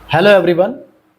Hello everyone,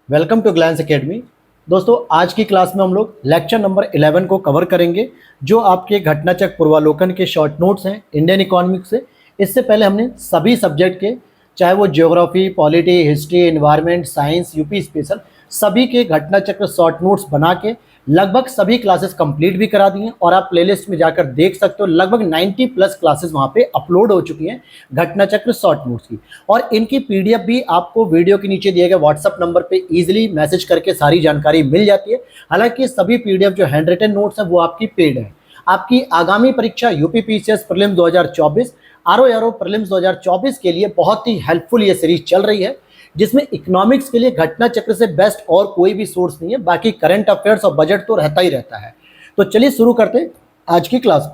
welcome to Glance Academy. दोस्तों, आज की क्लास में हम लोग लेक्चर नंबर 11 को कवर करेंगे, जो आपके घटनाचक्र पूर्वालोकन के शॉर्ट नोट्स हैं इंडियन इकोनॉमिक्स से। इससे पहले हमने सभी सब्जेक्ट के, चाहे वो geography, polity, history, environment, science, UP special, सभी के घटनाचक्र शॉर्ट नोट्स बना के लगभग सभी क्लासेस कंप्लीट भी करा दी हैं और आप प्लेलिस्ट में जाकर देख सकते हो। लगभग 90 प्लस क्लासेस वहाँ पे अपलोड हो चुकी हैं घटनाचक्र शॉर्ट नोट्स की, और इनकी पीडीएफ भी आपको वीडियो के नीचे दिए गए व्हाट्सअप नंबर पे इजीली मैसेज करके सारी जानकारी मिल जाती है। हालांकि सभी पीडीएफ जो हैंड रिटन नोट्स हैं वो आपकी पेड है। आपकी आगामी परीक्षा UP PCS prelims 2024, RO prelims 2024 के लिए बहुत ही हेल्पफुल ये सीरीज चल रही है, जिसमें इकोनॉमिक्स के लिए घटना चक्र से बेस्ट और कोई भी सोर्स नहीं है। बाकी करंट अफेयर्स और बजट तो रहता ही रहता है। तो चलिए शुरू करते हैं आज की क्लास।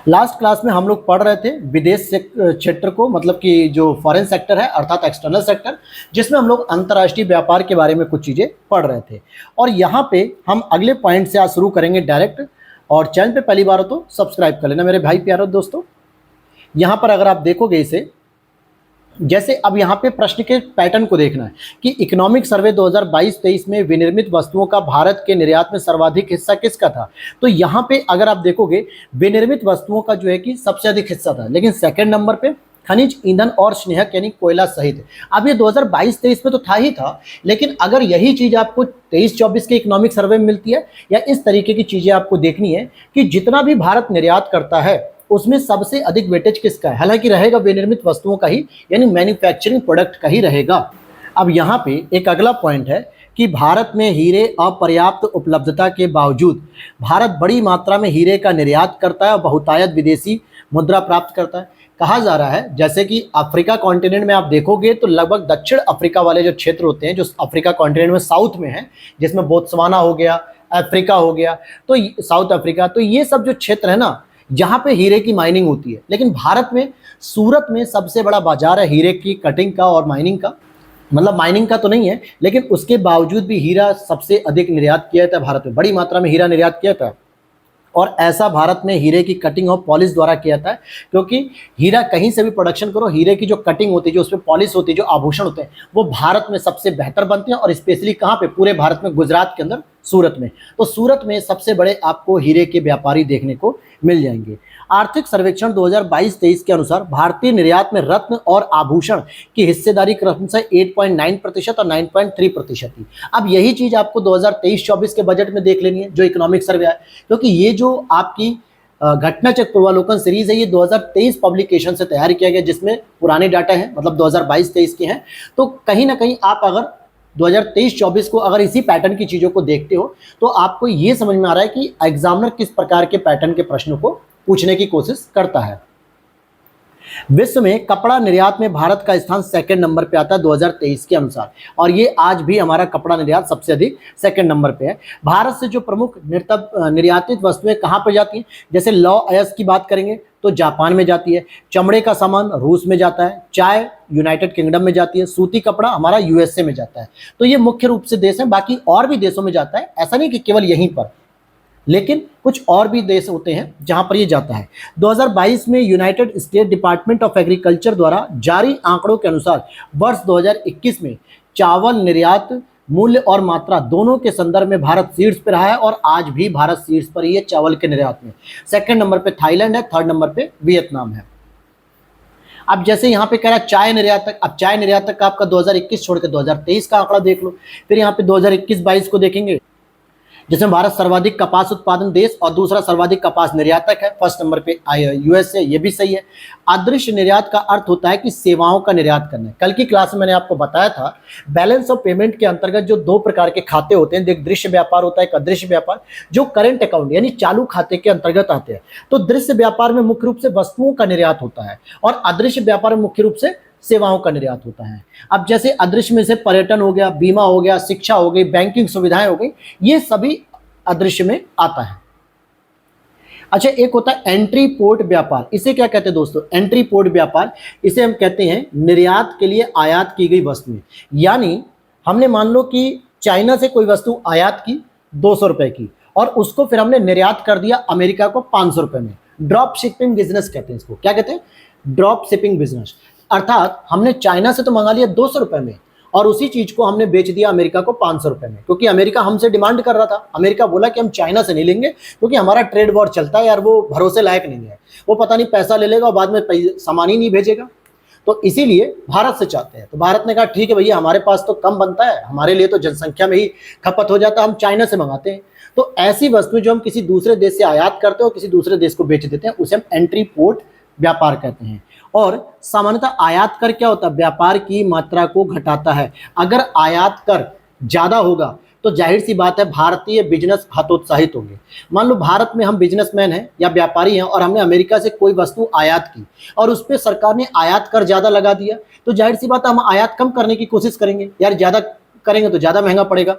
लास्ट क्लास में हम लोग पढ़ रहे थे विदेश क्षेत्र को, मतलब कि जो फॉरेन सेक्टर है अर्थात एक्सटर्नल सेक्टर, जिसमें हम लोग अंतर्राष्ट्रीय व्यापार के बारे में कुछ चीज़ें पढ़ रहे थे। और यहाँ पे हम अगले पॉइंट से आज शुरू करेंगे डायरेक्ट। और चैनल पे पहली बार हो तो सब्सक्राइब कर लेना मेरे भाई प्यारो दोस्तों। यहाँ पर अगर आप देखोगे इसे, जैसे अब यहाँ पे प्रश्न के पैटर्न को देखना है कि इकोनॉमिक सर्वे 2022-23 में विनिर्मित वस्तुओं का भारत के निर्यात में सर्वाधिक हिस्सा किसका था। तो यहाँ पे अगर आप देखोगे विनिर्मित वस्तुओं का जो है कि सबसे अधिक हिस्सा था, लेकिन सेकंड नंबर पे खनिज, ईंधन और स्नेहक यानी कोयला सहित। अब ये 2022-23 में तो था ही था, लेकिन अगर यही चीज आपको 23-24 के इकोनॉमिक सर्वे में मिलती है, या इस तरीके की चीजें आपको देखनी है कि जितना भी भारत निर्यात करता है उसमें सबसे अधिक वेटेज किसका है, हालांकि रहेगा विनिर्मित वस्तुओं का ही, यानी मैन्युफैक्चरिंग प्रोडक्ट का ही रहेगा। अब यहाँ पे एक अगला पॉइंट है कि भारत में हीरे अपर्याप्त उपलब्धता के बावजूद भारत बड़ी मात्रा में हीरे का निर्यात करता है और बहुतायत विदेशी मुद्रा प्राप्त करता है। कहा जा रहा है जैसे कि अफ्रीका कॉन्टिनेंट में आप देखोगे तो लगभग दक्षिण अफ्रीका वाले जो क्षेत्र होते हैं, जो अफ्रीका कॉन्टिनेंट में साउथ में है, जिसमें बोत्सवाना हो गया, अफ्रीका हो गया, तो साउथ अफ्रीका, तो ये सब जो क्षेत्र है ना, जहां पे हीरे की माइनिंग होती है। लेकिन भारत में सूरत में सबसे बड़ा बाजार है हीरे की कटिंग का और माइनिंग का, मतलब माइनिंग का तो नहीं है, लेकिन उसके बावजूद भी हीरा सबसे अधिक निर्यात किया जाता है भारत में, बड़ी मात्रा में हीरा निर्यात किया जाता है। और ऐसा भारत में हीरे की कटिंग और पॉलिश द्वारा किया जाता है, क्योंकि हीरा कहीं से भी प्रोडक्शन करो, हीरे की जो कटिंग होती है, जो उसमें पॉलिश होती है, जो आभूषण होते हैं, वो भारत में सबसे बेहतर बनते हैं। और स्पेशली कहाँ पे, पूरे भारत में, गुजरात के अंदर सूरत में। तो सूरत में सबसे बड़े आपको हीरे के व्यापारी देखने को मिल जाएंगे। आर्थिक सर्वेक्षण 2022-23 के अनुसार भारतीय निर्यात में रत्न और आभूषण की हिस्सेदारी क्रमशः 8.9% और 9.3% थी। अब यही चीज आपको 2023-24 के बजट में देख लेनी है, जो इकोनॉमिक सर्वे है, क्योंकि ये जो आपकी घटनाचक्र पूर्वालोकन सीरीज है, ये 2023 पब्लिकेशन से तैयार किया गया, जिसमें पुराने डाटा हैं, मतलब 2022-23 के हैं। तो कहीं ना कहीं आप अगर 2023-24 को अगर इसी पैटर्न की चीज़ों को देखते हो तो आपको ये समझ में आ रहा है कि एग्जामिनर किस प्रकार के पैटर्न के प्रश्नों को पूछने की कोशिश करता है। विश्व में कपड़ा निर्यात में भारत का स्थान सेकंड नंबर पे आता है 2023 के अनुसार, और ये आज भी हमारा कपड़ा निर्यात सबसे अधिक सेकंड नंबर पे है। भारत से जो प्रमुख निर्यातित वस्तुएं कहाँ पर जाती हैं, जैसे लौ अयस्क की बात करेंगे तो जापान में जाती है, चमड़े का सामान रूस में जाता है, चाय यूनाइटेड किंगडम में जाती है, सूती कपड़ा हमारा यूएसए में जाता है। तो ये मुख्य रूप से देश हैं, बाकी और भी देशों में जाता है, ऐसा नहीं कि केवल यहीं पर, लेकिन कुछ और भी देश होते हैं जहां पर ये जाता है। 2022 में United state department of agriculture द्वारा जारी आंकड़ों के अनुसार वर्ष 2021 में चावल निर्यात मूल्य और मात्रा दोनों के संदर्भ में भारत शीर्ष पर रहा है, और आज भी भारत शीर्ष पर ही है चावल के निर्यात में। सेकंड नंबर पे थाईलैंड है, थर्ड नंबर पे वियतनाम है। अब जैसे यहाँ पे कह रहा है चाय निर्यातक, अब चाय निर्यातक का आपका 2021 छोड़ के 2023 का आंकड़ा देख लो। फिर यहाँ पे 2021-22 को देखेंगे, जिसमें भारत सर्वाधिक कपास उत्पादन देश और दूसरा सर्वाधिक कपास निर्यातक है। फर्स्ट नंबर पे यूएसए, ये भी सही है। अदृश्य निर्यात का अर्थ होता है कि सेवाओं का निर्यात करना है। कल की क्लास में मैंने आपको बताया था, बैलेंस ऑफ पेमेंट के अंतर्गत जो दो प्रकार के खाते होते हैं, एक दृश्य व्यापार होता है, एक अदृश्य व्यापार, जो करंट अकाउंट यानी चालू खाते के अंतर्गत आते हैं। तो दृश्य व्यापार में मुख्य रूप से वस्तुओं का निर्यात होता है, और अदृश्य व्यापार में मुख्य रूप से सेवाओं का निर्यात होता है। अब जैसे अदृश्य में से पर्यटन हो गया, बीमा हो गया, शिक्षा हो गई, बैंकिंग सुविधाएं हो गई, ये सभी अदृश्य में आता है। अच्छा, एक होता है एंट्री पोर्ट व्यापार। इसे क्या कहते हैं दोस्तों, एंट्री पोर्ट व्यापार, इसे हम कहते हैं निर्यात के लिए आयात की गई वस्तुएं। यानी हमने मान लो कि चाइना से कोई वस्तु आयात की 200 रुपए की, और उसको फिर हमने निर्यात कर दिया अमेरिका को 500 रुपए में। ड्रॉप शिपिंग बिजनेस कहते हैं इसको। क्या कहते हैं, ड्रॉप शिपिंग बिजनेस। अर्थात हमने चाइना से तो मंगा लिया 200 रुपए में, और उसी चीज को हमने बेच दिया अमेरिका को 500 रुपए में, क्योंकि अमेरिका हमसे डिमांड कर रहा था। अमेरिका बोला कि हम चाइना से नहीं लेंगे क्योंकि हमारा ट्रेड वॉर चलता है यार, वो भरोसे लायक नहीं है, वो पता नहीं पैसा ले लेगा और बाद में सामान ही नहीं भेजेगा। तो इसीलिए भारत से चाहते हैं। तो भारत ने कहा ठीक है भैया, हमारे पास तो कम बनता है, हमारे लिए तो जनसंख्या में ही खपत हो जाता है, हम चाइना से मंगाते हैं। तो ऐसी वस्तु जो हम किसी दूसरे देश से आयात करते हैं और किसी दूसरे देश को बेच देते हैं, उसे हम एंट्री पोर्ट व्यापार कहते हैं। और सामान्यतः आयात कर क्या होता है, व्यापार की मात्रा को घटाता है। अगर आयात कर ज्यादा होगा तो जाहिर सी बात है भारतीय बिजनेस हतोत्साहित होंगे। मान लो भारत में हम बिजनेसमैन हैं या व्यापारी हैं और हमने अमेरिका से कोई वस्तु आयात की और उस पर सरकार ने आयात कर ज्यादा लगा दिया, तो जाहिर सी बात है हम आयात कम करने की कोशिश करेंगे, यार ज्यादा करेंगे तो ज्यादा महंगा पड़ेगा।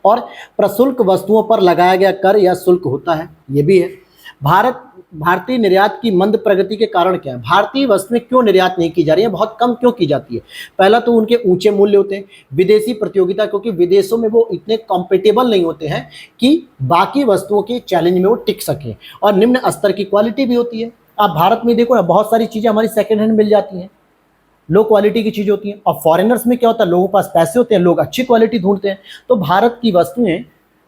और प्रशुल्क वस्तुओं पर लगाया गया कर या शुल्क होता है, ये भी है। भारतीय निर्यात की मंद प्रगति के कारण क्या है, भारतीय वस्तुएं क्यों निर्यात नहीं की जा रही है, बहुत कम क्यों की जाती है। पहला तो उनके ऊंचे मूल्य होते हैं, विदेशी प्रतियोगिता, क्योंकि विदेशों में वो इतने कॉम्पिटेबल नहीं होते हैं कि बाकी वस्तुओं के चैलेंज में वो टिक सकें, और निम्न स्तर की क्वालिटी भी होती है। आप भारत में देखो ना, बहुत सारी चीजें हमारी सेकेंड हैंड मिल जाती हैं, लो क्वालिटी की चीज होती हैं। और फॉरेनर्स में क्या होता है, लोगों के पास पैसे होते हैं, लोग अच्छी क्वालिटी ढूंढते हैं, तो भारत की वस्तुएं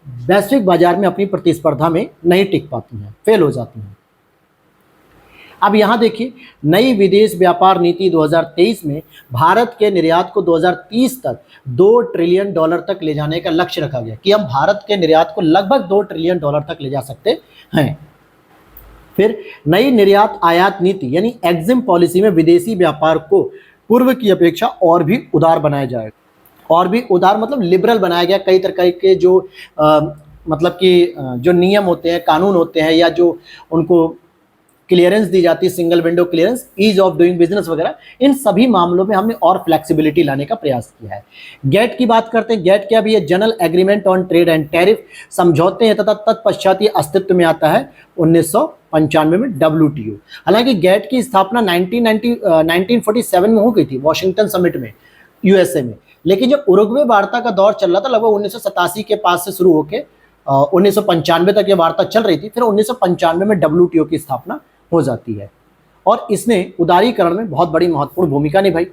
वैश्विक बाजार में अपनी प्रतिस्पर्धा में नहीं टिक पाती हैं, फेल हो जाती हैं। अब यहां देखिए, नई विदेश व्यापार नीति 2023 में भारत के निर्यात को 2030 तक $2 ट्रिलियन तक ले जाने का लक्ष्य रखा गया, कि हम भारत के निर्यात को लगभग $2 ट्रिलियन तक ले जा सकते हैं। फिर नई निर्यात आयात नीति यानी एग्जिम पॉलिसी में विदेशी व्यापार को पूर्व की अपेक्षा और भी उदार बनाया जाएगा। और भी उदार मतलब लिबरल बनाया गया। कई तरह के जो मतलब कि जो नियम होते हैं, कानून होते हैं, या जो उनको क्लियरेंस दी जाती है, single window clearance, ease of doing business वगैरह, इन सभी मामलों में हमने और फ्लेक्सिबिलिटी लाने का प्रयास किया है। गेट की बात करते हैं। गेट क्या भी है, general agreement on trade and tariff, समझौते हैं तथा तत्पश्चात ये अस्तित्व में आता है 1995 में WTO। हालांकि गेट की स्थापना 1947 में हो गई थी, वॉशिंगटन समिट में, USA में। लेकिन जब उरुग्वे वार्ता का दौर चल रहा था, लगभग 1987 के पास से शुरू होकर 1995 तक ये वार्ता चल रही थी, फिर 1995 में WTO की स्थापना हो जाती है, और इसने उदारीकरण में बहुत बड़ी महत्वपूर्ण भूमिका निभाई।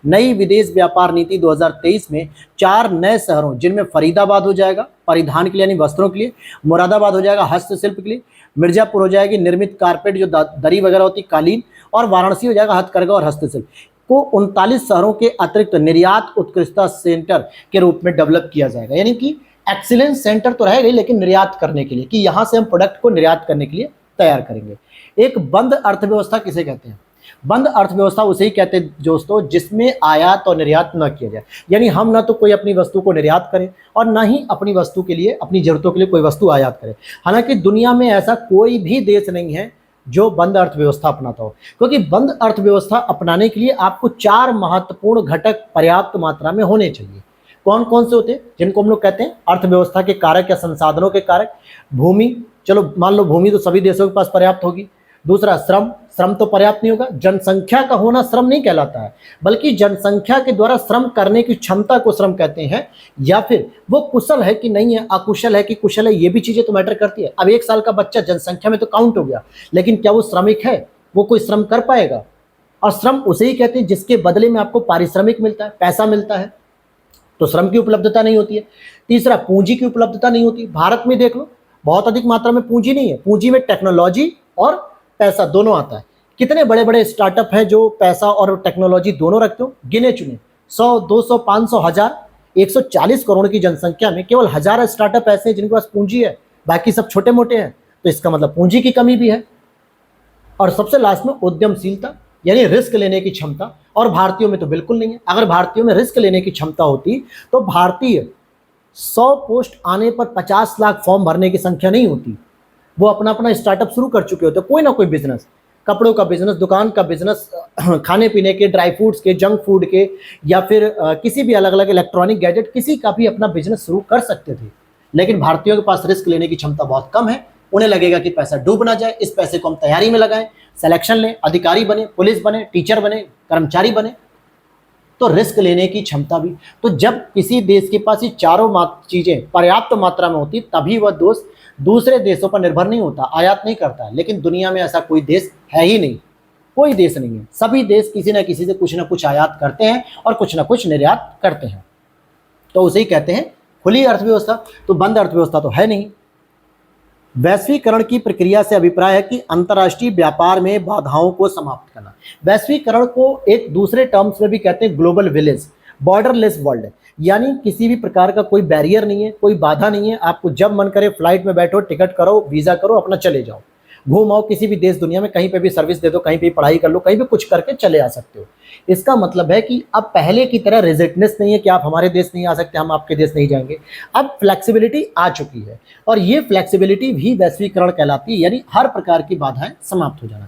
नई विदेश व्यापार नीति 2023 में 4 नए शहरों, जिनमें फरीदाबाद हो जाएगा परिधान के लिए यानी वस्त्रों के लिए, मुरादाबाद हो जाएगा हस्तशिल्प के लिए, मिर्जापुर हो जाएगी निर्मित कारपेट जो दरी वगैरह होती कालीन, और वाराणसी हो जाएगा हथकरघा और हस्तशिल्प को 39 शहरों के अतिरिक्त निर्यात उत्कृष्टता सेंटर के रूप में डेवलप किया जाएगा। यानी कि एक्सीलेंस सेंटर तो रहेगा लेकिन निर्यात करने के लिए, कि यहां से हम प्रोडक्ट को निर्यात करने के लिए तैयार करेंगे। एक बंद अर्थव्यवस्था किसे कहते हैं, बंद अर्थव्यवस्था उसे ही कहते हैं दोस्तों जिसमें आयात और निर्यात न किया जाए। यानी हम ना तो कोई अपनी वस्तु को निर्यात करें और ना ही अपनी वस्तु के लिए, अपनी जरूरतों के लिए कोई वस्तु आयात करें। हालांकि दुनिया में ऐसा कोई भी देश नहीं है जो बंद अर्थव्यवस्था अपनाता हो, क्योंकि बंद अर्थव्यवस्था अपनाने के लिए आपको 4 महत्वपूर्ण घटक पर्याप्त मात्रा में होने चाहिए। कौन कौन से होते हैं, जिनको हम लोग कहते हैं अर्थव्यवस्था के कारक या संसाधनों के कारक। भूमि, चलो मान लो भूमि तो सभी देशों के पास पर्याप्त होगी। दूसरा श्रम तो पर्याप्त नहीं होगा। जनसंख्या का होना श्रम नहीं कहलाता है, बल्कि जनसंख्या के द्वारा श्रम करने की क्षमता को श्रम कहते हैं। या फिर वो कुशल है कि नहीं है, अकुशल है कि कुशल है, ये भी चीजें तो मैटर करती है। अब 1 साल का बच्चा जनसंख्या में तो काउंट हो गया, लेकिन क्या वो श्रमिक है, वो कोई श्रम कर पाएगा? और श्रम उसे ही कहते हैं जिसके बदले में आपको पारिश्रमिक मिलता है, पैसा मिलता है। तो श्रम की उपलब्धता नहीं होती है। तीसरा, पूंजी की उपलब्धता नहीं होती। भारत में देख लो, बहुत अधिक मात्रा में पूंजी नहीं है। पूंजी में टेक्नोलॉजी और पैसा दोनों आता है। कितने बड़े बड़े स्टार्टअप हैं जो पैसा और टेक्नोलॉजी दोनों रखते हो, गिने चुने 100, 200, 500, 1000, 140 करोड़ की जनसंख्या में केवल 1000 स्टार्टअप ऐसे हैं जिनके पास पूंजी है, बाकी सब छोटे मोटे हैं। तो इसका मतलब पूंजी की कमी भी है। और सबसे लास्ट में उद्यमशीलता यानी रिस्क लेने की क्षमता, और भारतीयों में तो बिल्कुल नहीं है। अगर भारतीयों में रिस्क लेने की क्षमता होती तो भारतीय 100 पोस्ट आने पर 50 लाख फॉर्म भरने की संख्या नहीं होती। वो अपना अपना स्टार्टअप शुरू कर चुके होते, कोई ना कोई बिजनेस, कपड़ों का बिजनेस, दुकान का बिजनेस, खाने पीने के, ड्राई फ्रूट्स के, जंक फूड के, या फिर किसी भी अलग अलग इलेक्ट्रॉनिक गैजेट, किसी का भी अपना बिजनेस शुरू कर सकते थे। लेकिन भारतीयों के पास रिस्क लेने की क्षमता बहुत कम है। उन्हें लगेगा कि पैसा डूब ना जाए, इस पैसे को हम तैयारी में लगाएं, सिलेक्शन लें, अधिकारी बने, पुलिस बने, टीचर बने, कर्मचारी बने। तो रिस्क लेने की क्षमता भी। तो जब किसी देश के पास ये चारों चीजें पर्याप्त मात्रा में होती तभी वह दूसरे देशों पर निर्भर नहीं होता, आयात नहीं करता। लेकिन दुनिया में ऐसा कोई देश है ही नहीं। कोई देश नहीं है, सभी देश किसी न किसी से कुछ ना कुछ आयात करते हैं और कुछ ना कुछ निर्यात करते हैं, तो उसे ही कहते हैं खुली अर्थव्यवस्था। तो बंद अर्थव्यवस्था तो है नहीं। वैश्वीकरण की प्रक्रिया से अभिप्राय है कि अंतर्राष्ट्रीय व्यापार में बाधाओं को समाप्त करना। वैश्वीकरण को एक दूसरे टर्म्स में भी कहते हैं ग्लोबल विलेज, बॉर्डरलेस वर्ल्ड, यानी किसी भी प्रकार का कोई बैरियर नहीं है, कोई बाधा नहीं है। आपको जब मन करे फ्लाइट में बैठो, टिकट करो, वीजा करो, अपना चले जाओ, घूम आओ, किसी भी देश दुनिया में कहीं पे भी सर्विस दे दो, कहीं पे पढ़ाई कर लो, कहीं भी कुछ करके चले आ सकते हो। इसका मतलब है कि अब पहले की तरह रिजिडनेस नहीं है कि आप हमारे देश नहीं आ सकते, हम आपके देश नहीं जाएंगे। अब फ्लेक्सिबिलिटी आ चुकी है और ये फ्लेक्सिबिलिटी भी वैश्वीकरण कहलाती है, यानी हर प्रकार की बाधाएं समाप्त हो जाना।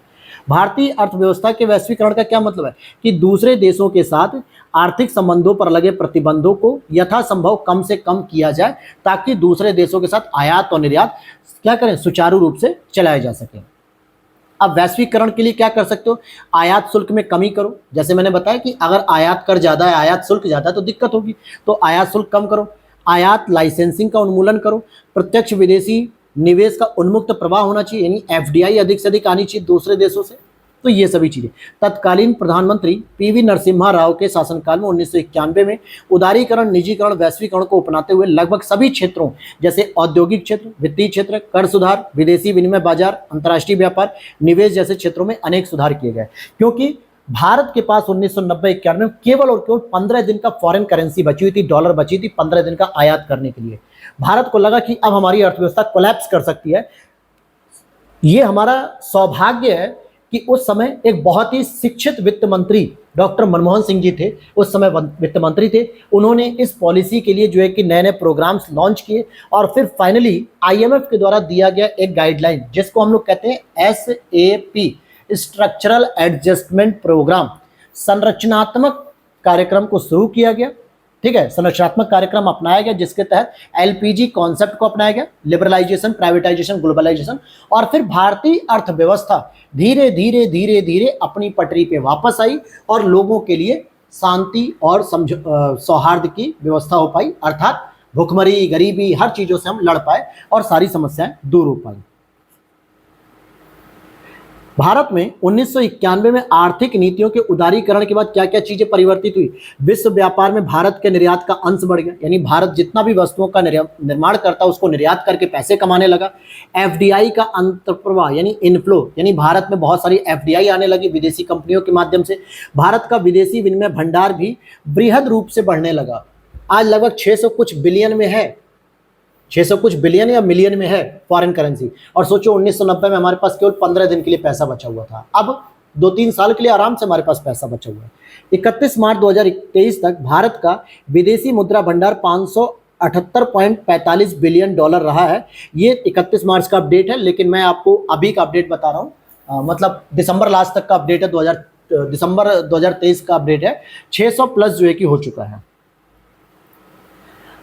भारतीय अर्थव्यवस्था के वैश्वीकरण का क्या मतलब है कि दूसरे देशों के साथ आर्थिक संबंधों पर लगे प्रतिबंधों को यथासंभव कम से कम किया जाए, ताकि दूसरे देशों के साथ आयात और निर्यात क्या करें, सुचारू रूप से चलाए जा सके। अब वैश्वीकरण के लिए क्या कर सकते हो, आयात शुल्क में कमी करो। जैसे मैंने बताया कि अगर आयात कर ज़्यादा है, आयात शुल्क ज़्यादा है तो दिक्कत होगी, तो आयात शुल्क कम करो। आयात लाइसेंसिंग का उन्मूलन करो। प्रत्यक्ष विदेशी निवेश का उन्मुक्त प्रवाह होना चाहिए, यानी एफडीआई अधिक से अधिक आनी चाहिए दूसरे देशों से। तो ये सभी चीज़ें तत्कालीन प्रधानमंत्री पीवी नरसिम्हा राव के शासनकाल में 1991 में उदारीकरण, निजीकरण, वैश्वीकरण को अपनाते हुए लगभग सभी क्षेत्रों जैसे औद्योगिक क्षेत्र, वित्तीय क्षेत्र, कर सुधार, विदेशी विनिमय बाजार, अंतर्राष्ट्रीय व्यापार, निवेश जैसे क्षेत्रों में अनेक सुधार किए गए। क्योंकि भारत के पास 1990-91 में केवल और केवल 15 दिन का फॉरेन करेंसी बची हुई थी, डॉलर बची थी 15 दिन का आयात करने के लिए। भारत को लगा कि अब हमारी अर्थव्यवस्था कोलैप्स कर सकती है। ये हमारा सौभाग्य है कि उस समय एक बहुत ही शिक्षित वित्त मंत्री डॉक्टर मनमोहन सिंह जी थे, उस समय वित्त मंत्री थे। उन्होंने इस पॉलिसी के लिए जो है कि नए नए प्रोग्राम्स लॉन्च किए और फिर फाइनली आईएमएफ के द्वारा दिया गया एक गाइडलाइन, जिसको हम लोग कहते हैं SAP, स्ट्रक्चरल एडजस्टमेंट प्रोग्राम, संरचनात्मक कार्यक्रम को शुरू किया गया। ठीक है, संरचनात्मक कार्यक्रम अपनाया गया जिसके तहत LPG कॉन्सेप्ट को अपनाया गया, लिबरलाइजेशन, प्राइवेटाइजेशन, ग्लोबलाइजेशन, और फिर भारतीय अर्थव्यवस्था धीरे धीरे धीरे धीरे अपनी पटरी पे वापस आई और लोगों के लिए शांति और सौहार्द की व्यवस्था हो पाई, अर्थात भुखमरी, गरीबी, हर चीजों से हम लड़ पाए और सारी समस्याएं दूर हो पाई। भारत में 1991 में आर्थिक नीतियों के उदारीकरण के बाद क्या क्या चीजें परिवर्तित हुई। विश्व व्यापार में भारत के निर्यात का अंश बढ़ गया, यानी भारत जितना भी वस्तुओं का निर्माण करता उसको निर्यात करके पैसे कमाने लगा। एफडीआई का अंतर्प्रवाह यानी इनफ्लो, यानी भारत में बहुत सारी एफडीआई आने लगी विदेशी कंपनियों के माध्यम से। भारत का विदेशी विनिमय भंडार भी बृहद रूप से बढ़ने लगा, आज लगभग 600 कुछ बिलियन में है, 600 कुछ बिलियन या मिलियन में है फॉरेन करेंसी। और सोचो 1990 में हमारे पास केवल 15 दिन के लिए पैसा बचा हुआ था, अब 2-3 साल के लिए आराम से हमारे पास पैसा बचा हुआ है। 31 मार्च 2023 तक भारत का विदेशी मुद्रा भंडार 578.45 बिलियन डॉलर रहा है। ये 31 मार्च का अपडेट है, लेकिन मैं आपको अभी का अपडेट बता रहा हूँ, मतलब दिसंबर लास्ट तक का अपडेट है, दिसंबर 2023 का अपडेट है। 600 प्लस जो है कि हो चुका है।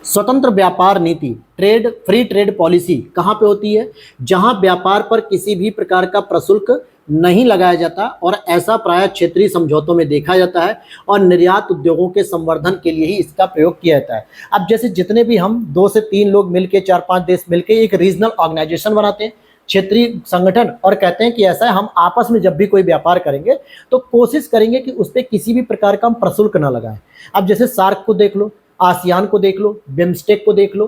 स्वतंत्र व्यापार नीति, फ्री ट्रेड पॉलिसी कहाँ पे होती है, जहां व्यापार पर किसी भी प्रकार का प्रशुल्क नहीं लगाया जाता और ऐसा प्रायः क्षेत्रीय समझौतों में देखा जाता है और निर्यात उद्योगों के संवर्धन के लिए ही इसका प्रयोग किया जाता है। अब जैसे जितने भी हम 2 से 3 लोग मिलके, 4-5 देश मिलके एक रीजनल ऑर्गेनाइजेशन बनाते हैं, क्षेत्रीय संगठन, और कहते हैं कि ऐसा है हम आपस में जब भी कोई व्यापार करेंगे तो कोशिश करेंगे कि उस पर किसी भी प्रकार का हम प्रशुल्क न लगाएं। अब जैसे सार्क को देख लो, आसियान को देख लो, बिम्स्टेक को देख लो,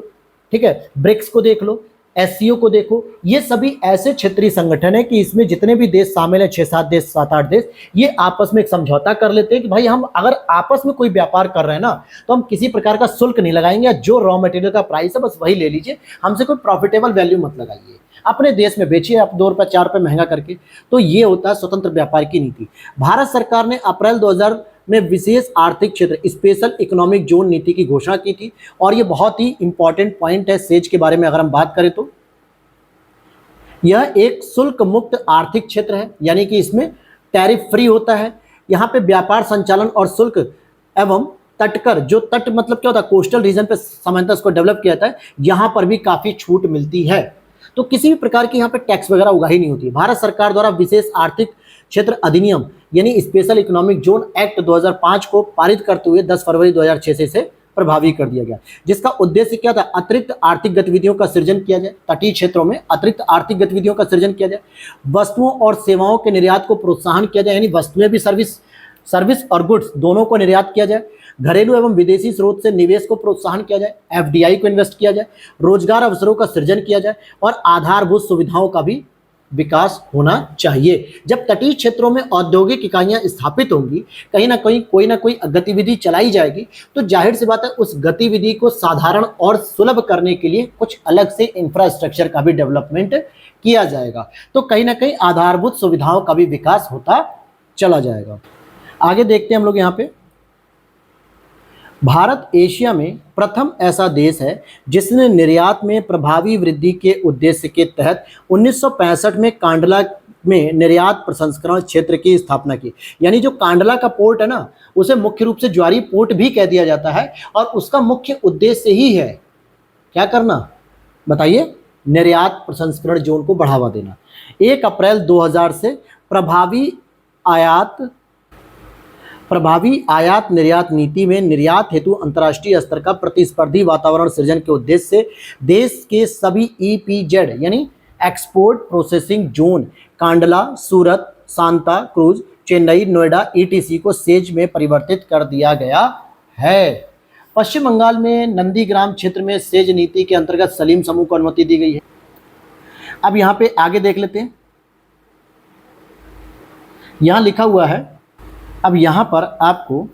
ठीक है, ब्रिक्स को देख लो, SCO को देखो, ये सभी ऐसे क्षेत्रीय संगठन है कि इसमें जितने भी देश शामिल है, 6-7 देश, 7-8 देश, ये आपस में एक समझौता कर लेते हैं कि भाई हम अगर आपस में कोई व्यापार कर रहे हैं ना तो हम किसी प्रकार का शुल्क नहीं लगाएंगे, जो रॉ मटेरियल का प्राइस है बस वही ले लीजिए, हमसे कोई प्रॉफिटेबल वैल्यू मत लगाइए, अपने देश में बेचिए आप 2 रुपये 4 रुपये महंगा करके। तो ये होता है स्वतंत्र व्यापार की नीति। भारत सरकार ने अप्रैल 2000 में विशेष आर्थिक क्षेत्र, स्पेशल इकोनॉमिक जोन नीति की घोषणा की थी, और ये बहुत ही इंपॉर्टेंट पॉइंट है सेज के बारे में अगर हम बात करें तो। यह एक शुल्क मुक्त आर्थिक क्षेत्र है, यानी कि इसमें टैरिफ फ्री होता है। यहाँ पे व्यापार संचालन और शुल्क एवं तटकर, जो तट मतलब क्या होता है, कोस्टल रीजन पे सामान्यतः इसको डेवलप किया जाता है, यहाँ पर भी काफी छूट मिलती है। तो किसी भी प्रकार की यहाँ पे टैक्स वगैरह उगाही नहीं होती। भारत सरकार द्वारा विशेष आर्थिक क्षेत्र अधिनियम यानी स्पेशल इकोनॉमिक जोन एक्ट 2005 को पारित करते हुए 10 फरवरी 2006 से प्रभावी कर दिया गया, जिसका उद्देश्य क्या था, अतिरिक्त आर्थिक गतिविधियों का सृजन किया जाए, तटीय क्षेत्रों में अतिरिक्त आर्थिक गतिविधियों का सृजन किया जाए, वस्तुओं और सेवाओं के निर्यात को प्रोत्साहन किया जाए, यानी वस्तुएं भी सर्विस और गुड्स दोनों को निर्यात किया जाए, घरेलू एवं विदेशी स्रोत से निवेश को प्रोत्साहन किया जाए, एफडीआई को इन्वेस्ट किया जाए, रोजगार अवसरों का सृजन किया जाए और आधारभूत सुविधाओं का भी विकास होना चाहिए। जब तटीय क्षेत्रों में औद्योगिक इकाइयां स्थापित होंगी, कहीं ना कहीं कोई ना कोई गतिविधि चलाई जाएगी, तो जाहिर सी बात है उस गतिविधि को साधारण और सुलभ करने के लिए कुछ अलग से इंफ्रास्ट्रक्चर का भी डेवलपमेंट किया जाएगा, तो कहीं ना कहीं आधारभूत सुविधाओं का भी विकास होता चला जाएगा। आगे देखते हैं हम लोग यहाँ पे, भारत एशिया में प्रथम ऐसा देश है जिसने निर्यात में प्रभावी वृद्धि के उद्देश्य के तहत 1965 में कांडला में निर्यात प्रसंस्करण क्षेत्र की स्थापना की। यानी जो कांडला का पोर्ट है ना, उसे मुख्य रूप से ज्वारी पोर्ट भी कह दिया जाता है और उसका मुख्य उद्देश्य ही है क्या करना, बताइए, निर्यात प्रसंस्करण जोन को बढ़ावा देना। 1 अप्रैल 2000 से प्रभावी आयात निर्यात नीति में निर्यात हेतु अंतर्राष्ट्रीय स्तर का प्रतिस्पर्धी वातावरण सृजन के उद्देश्य से देश के सभी ईपीजेड यानी export processing zone Kandla, Surat, Santa Cruz, Chennai, Noida ETC को सेज में परिवर्तित कर दिया गया है। पश्चिम बंगाल में नंदीग्राम क्षेत्र में सेज नीति के अंतर्गत सलीम समूह को अनुमति दी गई है। अब यहाँ पे आगे देख लेते हैं, यहाँ लिखा हुआ है, अब यहाँ पर आपको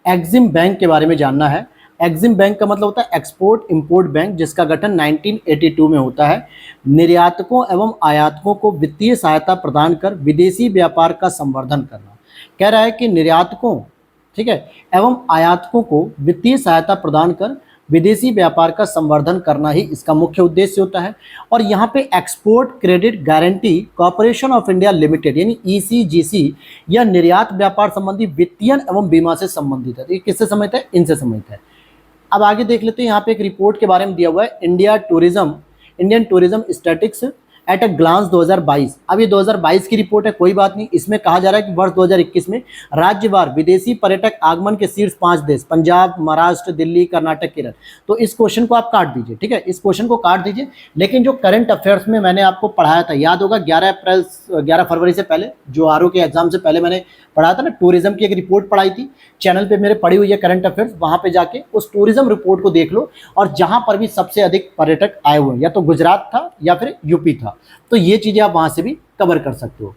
एक्जिम बैंक के बारे में जानना है। एक्जिम बैंक का मतलब होता है एक्सपोर्ट इंपोर्ट बैंक, जिसका गठन 1982 में होता है। निर्यातकों एवं आयातकों को वित्तीय सहायता प्रदान कर विदेशी व्यापार का संवर्धन करना। कह रहा है कि निर्यातकों, ठीक है, एवं आयातकों को वित्तीय सहायता प्रदान कर विदेशी व्यापार का संवर्धन करना ही इसका मुख्य उद्देश्य होता है। और यहाँ पे export credit guarantee corporation of India limited यानी ईसीजीसी यह निर्यात व्यापार संबंधी वित्तीयन एवं बीमा से संबंधित है। तो ये किससे संबंधित है, इनसे संबंधित है। अब आगे देख लेते हैं, यहाँ पे एक रिपोर्ट के बारे में दिया हुआ है, Indian tourism statistics at a glance 2022। अब ये 2022 की रिपोर्ट है, कोई बात नहीं। इसमें कहा जा रहा है कि वर्ष 2021 में राज्यवार विदेशी पर्यटक आगमन के शीर्ष 5 देश पंजाब, महाराष्ट्र, दिल्ली, कर्नाटक, केरल। तो इस क्वेश्चन को आप काट दीजिए, ठीक है, इस क्वेश्चन को काट दीजिए। लेकिन जो करंट अफेयर्स में मैंने आपको पढ़ाया था, याद होगा 11 फरवरी से पहले, जो आरओ के एग्जाम से पहले मैंने पढ़ाया था ना, टूरिज्म की एक रिपोर्ट पढ़ाई थी, चैनल पे मेरे पड़ी हुई है करंट अफेयर्स, वहां पे जाके उस टूरिज्म रिपोर्ट को देख लो। और जहां पर भी सबसे अधिक पर्यटक आए हुए हैं, या तो गुजरात था या फिर यूपी था, तो ये चीजें आप वहां से भी कवर कर सकते हो।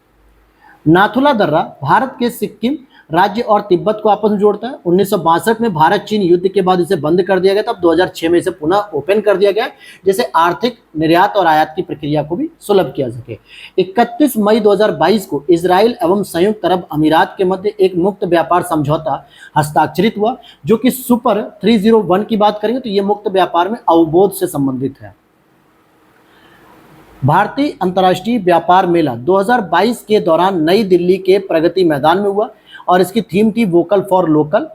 नाथुला दर्रा भारत के सिक्किम राज्य और तिब्बत को आपस में जोड़ता है। 1962 में भारत चीन युद्ध के बाद इसे बंद कर दिया गया था। अब 2006 में इसे पुनः ओपन कर दिया गया, जैसे आर्थिक निर्यात और आयात की प्रक्रिया को भी सुलभ किया सके। 31 मई 2022 को इजराइल एवं संयुक्त अरब अमीरात के मध्य एक मुक्त व्यापार समझौता हस्ताक्षरित हुआ, जो कि सुपर 301 की बात करेंगे तो ये मुक्त व्यापार में अवबोध से संबंधित है। भारतीय अंतर्राष्ट्रीय व्यापार मेला 2022 के दौरान नई दिल्ली के प्रगति मैदान में हुआ और इसकी थीम थी वोकल फॉर लोकल।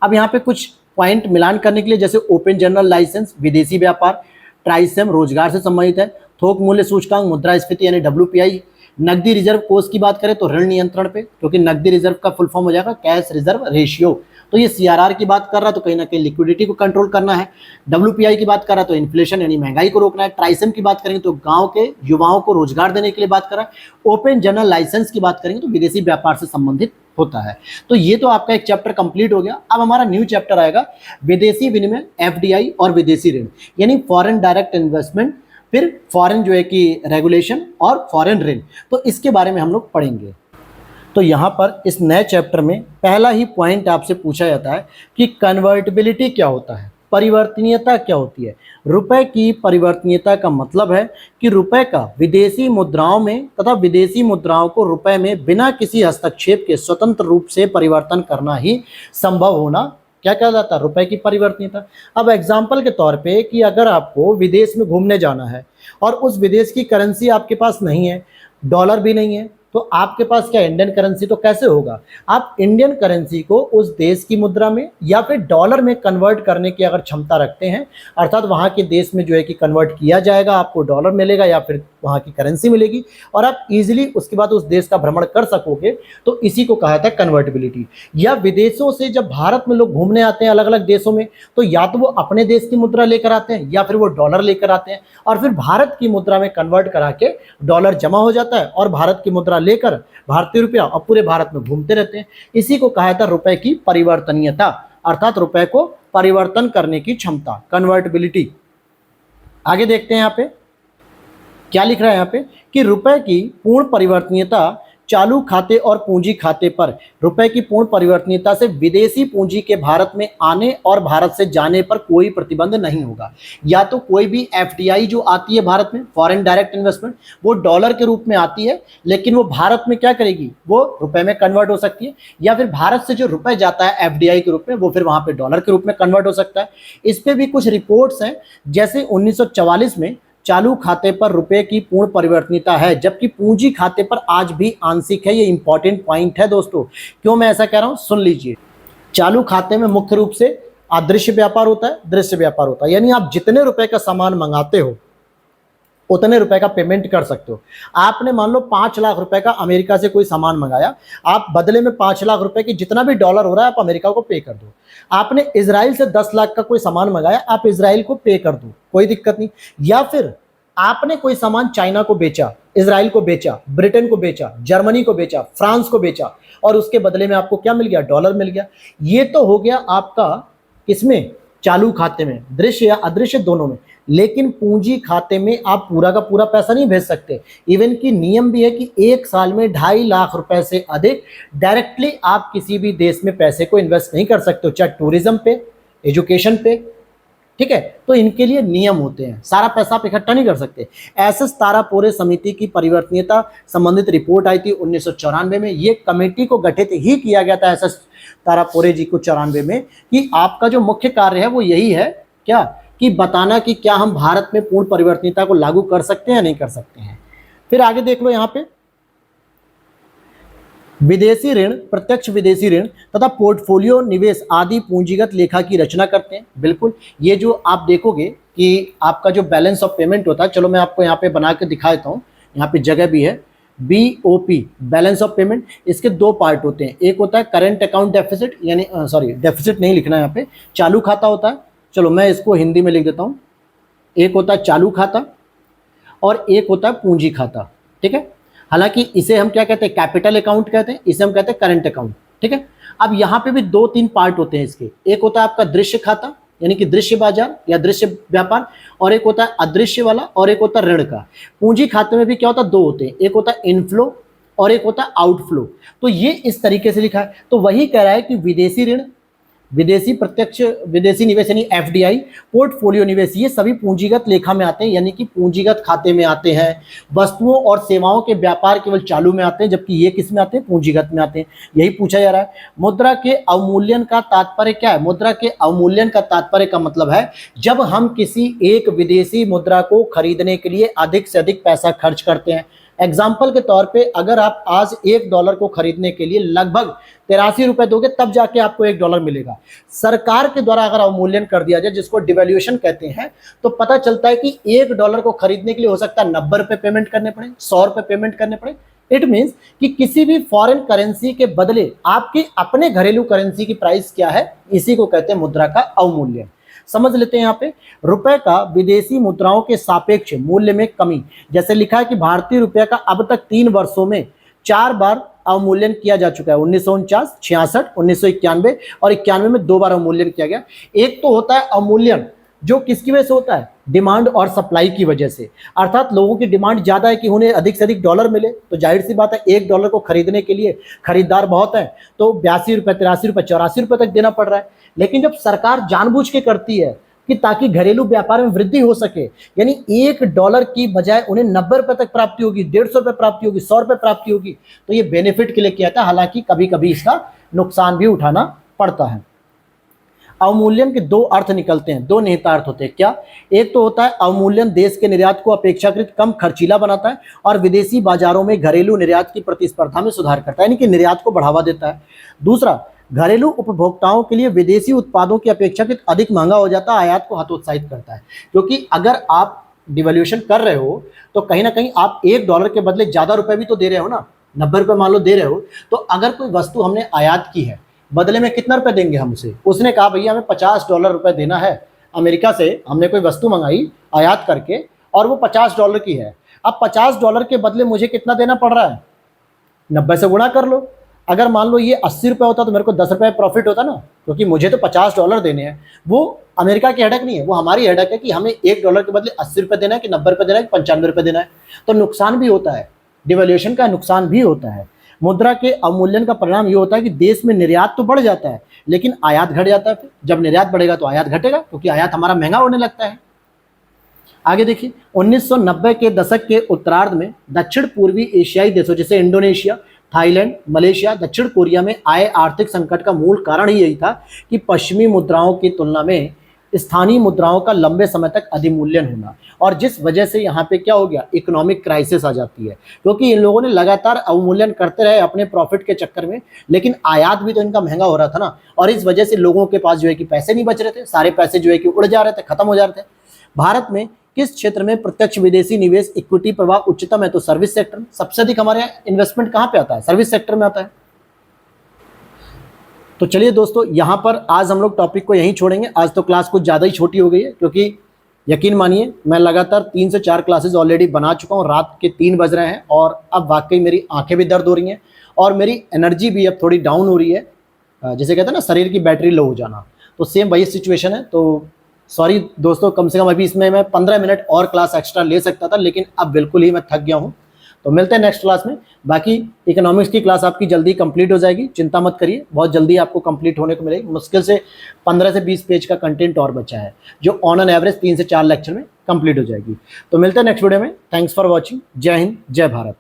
अब यहाँ पे कुछ पॉइंट मिलान करने के लिए, जैसे ओपन जनरल लाइसेंस विदेशी व्यापार, ट्राइसेम रोजगार से संबंधित है, थोक मूल्य सूचकांक मुद्रास्फीति यानी WPI, नकदी रिजर्व कोष की बात करें तो ऋण नियंत्रण पे, क्योंकि नकदी रिजर्व का फुल फॉर्म हो जाएगा कैश रिजर्व रेशियो, तो ये CRR की बात कर रहा है तो कहीं ना कहीं लिक्विडिटी को कंट्रोल करना है। WPI की बात कर रहा है तो इन्फ्लेशन यानी महंगाई को रोकना है। ट्राइसेम की बात करेंगे तो गांव के युवाओं को रोजगार देने के लिए बात कर रहा है। ओपन जनरल लाइसेंस की बात करेंगे तो विदेशी व्यापार से संबंधित होता है। तो ये तो आपका एक चैप्टर कंप्लीट हो गया। अब हमारा न्यू चैप्टर आएगा विदेशी विनिमय FDI और विदेशी ऋण यानी फॉरेन डायरेक्ट इन्वेस्टमेंट, फिर फॉरेन जो है कि रेगुलेशन और फॉरेन ऋण, तो इसके बारे में हम लोग पढ़ेंगे। तो यहाँ पर इस नए चैप्टर में पहला ही पॉइंट आपसे पूछा जाता है कि कन्वर्टिबिलिटी क्या होता है, परिवर्तनीयता क्या होती है। रुपए की परिवर्तनीयता का मतलब है कि रुपए का विदेशी मुद्राओं में तथा विदेशी मुद्राओं को रुपए में बिना किसी हस्तक्षेप के स्वतंत्र रूप से परिवर्तन करना ही संभव होना क्या कहा जाता है, रुपए की परिवर्तनीयता। अब एग्जाम्पल के तौर पे कि अगर आपको विदेश में घूमने जाना है और उस विदेश की करेंसी आपके पास नहीं है, डॉलर भी नहीं है, तो आपके पास क्या इंडियन करेंसी, तो कैसे होगा, आप इंडियन करेंसी को उस देश की मुद्रा में या फिर डॉलर में कन्वर्ट करने की अगर क्षमता रखते हैं, अर्थात वहाँ के देश में जो है कि कन्वर्ट किया जाएगा, आपको डॉलर मिलेगा या फिर वहाँ की करेंसी मिलेगी और आप इजीली उसके बाद उस देश का भ्रमण कर सकोगे। तो इसी को कहा था कन्वर्टिबिलिटी। या विदेशों से जब भारत में लोग घूमने आते हैं अलग अलग देशों में, तो या तो वो अपने देश की मुद्रा लेकर आते हैं या फिर वो डॉलर लेकर आते हैं और फिर भारत की मुद्रा में कन्वर्ट करा के डॉलर जमा हो जाता है और भारत की मुद्रा लेकर भारतीय रुपया और पूरे भारत में घूमते रहते हैं। इसी को कहा था रुपए की परिवर्तनीयता, अर्थात रुपए को परिवर्तन करने की क्षमता, कन्वर्टिबिलिटी। आगे देखते हैं यहाँ पे क्या लिख रहा है यहाँ पे कि रुपए की पूर्ण परिवर्तनीयता चालू खाते और पूंजी खाते पर, रुपए की पूर्ण परिवर्तनीयता से विदेशी पूंजी के भारत में आने और भारत से जाने पर कोई प्रतिबंध नहीं होगा। या तो कोई भी एफडीआई जो आती है भारत में, फॉरेन डायरेक्ट इन्वेस्टमेंट, वो डॉलर के रूप में आती है लेकिन वो भारत में क्या करेगी, वो रुपए में कन्वर्ट हो सकती है, या फिर भारत से जो रुपए जाता है एफडीआई के रूप में वो फिर वहां पे डॉलर के रूप में कन्वर्ट हो सकता है। इस पे भी कुछ रिपोर्ट्स हैं, जैसे 1944 में चालू खाते पर रुपए की पूर्ण परिवर्तनीयता है, जबकि पूंजी खाते पर आज भी आंशिक है। ये इंपॉर्टेंट पॉइंट है दोस्तों। क्यों मैं ऐसा कह रहा हूं, सुन लीजिए। चालू खाते में मुख्य रूप से अदृश्य व्यापार होता है, दृश्य व्यापार होता है, यानी आप जितने रुपए का सामान मंगाते हो उतने रुपए का पेमेंट कर सकते हो। आपने मान लो 5 लाख रुपए का अमेरिका से कोई सामान मंगाया, आप बदले में 5 लाख रुपए की जितना भी डॉलर हो रहा है आप अमेरिका को पे कर दो। आपने इजराइल से 10 लाख का कोई सामान मंगाया, आप इजराइल को पे कर दो, कोई दिक्कत नहीं। या फिर आपने कोई सामान चाइना को बेचा, इजराइल को बेचा, ब्रिटेन को बेचा, जर्मनी को बेचा, फ्रांस को बेचा और उसके बदले में आपको क्या मिल गया, डॉलर मिल गया। ये तो हो गया आपका किसमें, चालू खाते में, दृश्य या अदृश्य दोनों में। लेकिन पूंजी खाते में आप पूरा का पूरा पैसा नहीं भेज सकते। इवन की नियम भी है कि 1 साल में 2.5 लाख रुपए से अधिक डायरेक्टली आप किसी भी देश में पैसे को इन्वेस्ट नहीं कर सकते हो, चाहे टूरिज्म पे, एजुकेशन पे, ठीक है। तो इनके लिए नियम होते हैं, सारा पैसा आप इकट्ठा नहीं कर सकते। एसएस तारापोरे समिति की परिवर्तनीयता संबंधित रिपोर्ट आई थी 1994 में। ये कमेटी को गठित ही किया गया था एसएस तारापोरे जी को 94 में, कि आपका जो मुख्य कार्य है वो यही है क्या, कि बताना कि क्या हम भारत में पूर्ण परिवर्तनीयता को लागू कर सकते हैं या नहीं कर सकते हैं। फिर आगे देख लो यहाँ पे, विदेशी ऋण, प्रत्यक्ष विदेशी ऋण तथा पोर्टफोलियो निवेश आदि पूंजीगत लेखा की रचना करते हैं। बिल्कुल, ये जो आप देखोगे कि आपका जो बैलेंस ऑफ पेमेंट होता है, चलो मैं आपको यहाँ पे बना के दिखा देता हूँ, यहाँ पे जगह भी है, BOP बैलेंस ऑफ पेमेंट। इसके 2 पार्ट होते हैं, एक होता है करंट अकाउंट डेफिसिट, यानी सॉरी डेफिसिट नहीं लिखना है यहाँ पे, चालू खाता होता है। चलो मैं इसको हिंदी में लिख देता हूँ। एक होता है चालू खाता और एक होता है पूंजी खाता, ठीक है। हालांकि इसे हम क्या कहते हैं, कैपिटल अकाउंट कहते हैं, इसे हम कहते हैं करंट अकाउंट, ठीक है। अब यहाँ पे भी 2-3 पार्ट होते हैं इसके। एक होता है आपका दृश्य खाता, यानी कि दृश्य बाजार या दृश्य व्यापार, और एक होता है अदृश्य वाला, और एक होता है ऋण का। पूंजी खाते में भी क्या होता है, 2 होते हैं, एक होता है इनफ्लो और एक होता है आउटफ्लो। तो ये इस तरीके से लिखा है। तो वही कह रहा है कि विदेशी ऋण, विदेशी प्रत्यक्ष विदेशी निवेश यानी एफडीआई, पोर्टफोलियो निवेश, ये सभी पूंजीगत लेखा में आते हैं, यानी कि पूंजीगत खाते में आते हैं। वस्तुओं और सेवाओं के व्यापार केवल चालू में आते हैं, जबकि ये किस में आते हैं, पूंजीगत में आते हैं। यही पूछा जा रहा है। मुद्रा के अवमूल्यन का तात्पर्य क्या है? मुद्रा के अवमूल्यन का तात्पर्य का मतलब है जब हम किसी एक विदेशी मुद्रा को खरीदने के लिए अधिक से अधिक पैसा खर्च करते हैं। एग्जाम्पल के तौर पे अगर आप आज $1 को खरीदने के लिए लगभग 83 रुपए दोगे तब जाके आपको $1 मिलेगा। सरकार के द्वारा अगर अवमूल्यन कर दिया जाए, जिसको डिवैल्यूएशन कहते हैं, तो पता चलता है कि $1 को खरीदने के लिए हो सकता है 90 रुपए पेमेंट करने पड़े, 100 रुपए पेमेंट करने पड़े। इट मीन्स कि किसी भी फॉरेन करेंसी के बदले आपकी अपने घरेलू करेंसी की प्राइस क्या है, इसी को कहते हैं मुद्रा का अवमूल्यन। समझ लेते हैं यहाँ पे, रुपए का विदेशी मुद्राओं के सापेक्ष मूल्य में कमी। जैसे लिखा है कि भारतीय रुपये का अब तक 3 वर्षों में 4 बार अवमूल्यन किया जा चुका है। 1949, 66, 1991 और 91 में 2 बार अवमूल्यन किया गया। एक तो होता है अवमूल्यन जो किसकी वजह से होता है, डिमांड और सप्लाई की वजह से। अर्थात लोगों की डिमांड ज्यादा है कि उन्हें अधिक से अधिक डॉलर मिले, तो जाहिर सी बात है $1 को खरीदने के लिए खरीदार बहुत है, तो 82 रुपए, 83 रुपए, 84 रुपए तक देना पड़ रहा है। लेकिन जब सरकार जानबूझ के करती है कि ताकि घरेलू व्यापार में वृद्धि हो सके, यानी $1 की बजाय उन्हें 90 रुपए तक प्राप्ति होगी, 150 रुपए प्राप्ति होगी, 100 रुपए प्राप्ति होगी, तो ये बेनिफिट के लिए किया था। हालांकि कभी कभी इसका नुकसान भी उठाना पड़ता है। अवमूल्यन के 2 अर्थ निकलते हैं, 2 निहितार्थ होते हैं। क्या? एक तो होता है अवमूल्यन देश के निर्यात को अपेक्षाकृत कम खर्चीला बनाता है और विदेशी बाजारों में घरेलू निर्यात की प्रतिस्पर्धा में सुधार करता है, यानी कि निर्यात को बढ़ावा देता है। दूसरा, घरेलू उपभोक्ताओं के लिए विदेशी उत्पादों की अपेक्षाकृत अधिक महंगा हो जाता है, आयात को हतोत्साहित करता है। क्योंकि अगर आप डिवैल्यूएशन कर रहे हो तो कहीं ना कहीं आप $1 के बदले ज़्यादा रुपए भी तो दे रहे हो ना, 90 रुपये मान लो दे रहे हो। तो अगर कोई वस्तु हमने आयात की है, बदले में कितना रुपए देंगे हम उसे? उसने कहा भैया हमें $50 रुपए देना है, अमेरिका से हमने कोई वस्तु मंगाई आयात करके और वो $50 की है। अब $50 के बदले मुझे कितना देना पड़ रहा है? 90 से गुणा कर लो। अगर मान लो ये $80 होता तो मेरे को $10 प्रॉफिट होता ना, क्योंकि मुझे तो $50 देने हैं। वो अमेरिका की हेडक नहीं है, वो हमारी हेडक है कि हमें $1 के बदले $80 देना है कि $90 देना है कि $95 देना है। तो नुकसान भी होता है, डिवैल्यूएशन का नुकसान भी होता है। मुद्रा के अवमूल्यन का परिणाम ये होता है कि देश में निर्यात तो बढ़ जाता है लेकिन आयात घट जाता है। फिर जब निर्यात बढ़ेगा तो आयात घटेगा, क्योंकि आयात हमारा महंगा होने लगता है। आगे देखिए, 1990 के दशक के उत्तरार्ध में दक्षिण पूर्वी एशियाई देशों जैसे इंडोनेशिया, थाईलैंड, मलेशिया, दक्षिण कोरिया में आए आर्थिक संकट का मूल कारण ही यही था कि पश्चिमी मुद्राओं की तुलना में स्थानीय मुद्राओं का लंबे समय तक अधिमूल्यन होना, और जिस वजह से यहाँ पे क्या हो गया, इकोनॉमिक क्राइसिस आ जाती है, क्योंकि इन लोगों ने लगातार अवमूल्यन करते रहे अपने प्रॉफिट के चक्कर में, लेकिन आयात भी तो इनका महंगा हो रहा था ना, और इस वजह से लोगों के पास जो है कि पैसे नहीं बच रहे थे, सारे पैसे जो है कि उड़ जा रहे थे, खत्म हो जा रहे थे। भारत में किस क्षेत्र में प्रत्यक्ष विदेशी निवेश इक्विटी प्रवाह उच्चतम है? तो सर्विस सेक्टर में। सबसे अधिक हमारे यहाँ इन्वेस्टमेंट कहाँ पे आता है? सर्विस सेक्टर में आता है। तो चलिए दोस्तों, यहाँ पर आज हम लोग टॉपिक को यहीं छोड़ेंगे। आज तो क्लास कुछ ज़्यादा ही छोटी हो गई है, क्योंकि यकीन मानिए मैं लगातार 3 से 4 क्लासेस ऑलरेडी बना चुका हूँ। रात के 3 बज रहे हैं और अब वाकई मेरी आंखें भी दर्द हो रही हैं और मेरी एनर्जी भी अब थोड़ी डाउन हो रही है। जैसे कहते हैं ना, शरीर की बैटरी लो हो जाना, तो सेम वही सिचुएशन है। तो सॉरी दोस्तों, कम से कम अभी इसमें मैं 15 मिनट और क्लास एक्स्ट्रा ले सकता था, लेकिन अब बिल्कुल ही मैं थक गया हूँ। तो मिलते हैं नेक्स्ट क्लास में। बाकी इकोनॉमिक्स की क्लास आपकी जल्दी कंप्लीट हो जाएगी, चिंता मत करिए, बहुत जल्दी आपको कंप्लीट होने को मिलेगी। मुश्किल से 15 से 20 पेज का कंटेंट और बचा है, जो ऑन एन एवरेज 3 से 4 लेक्चर में कंप्लीट हो जाएगी। तो मिलते हैं नेक्स्ट वीडियो में। Thanks for watching. जय हिंद, जय भारत।